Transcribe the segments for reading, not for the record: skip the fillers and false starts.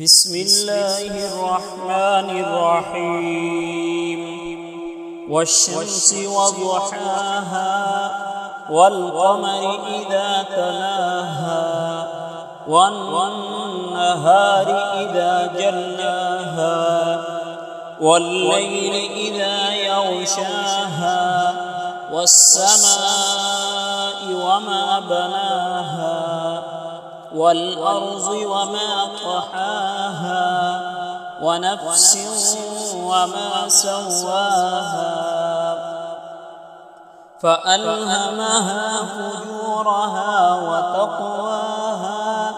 بسم الله الرحمن الرحيم والشمس وضحاها والقمر إذا تلاها والنهار إذا جلاها والليل إذا يغشاها والسماء وما بناها والأرض وما طحاها ونفس وما سواها فألهمها فجورها وتقواها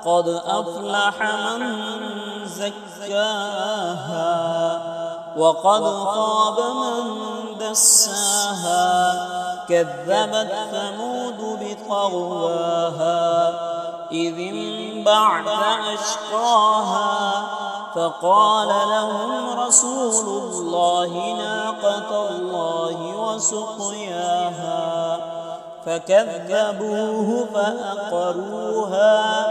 قد أفلح من زكاها وقد خاب من دساها كذبت ثمود بطغواها إذ انبعث أشقاها فقال لهم رسول الله ناقة الله وسقياها فكذبوه فأقروها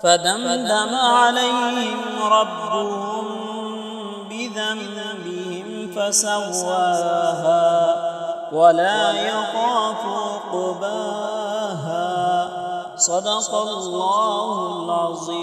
فدمدم عليهم ربهم بذنبهم فسواها ولا يخاف عقباها صدق الله العظيم.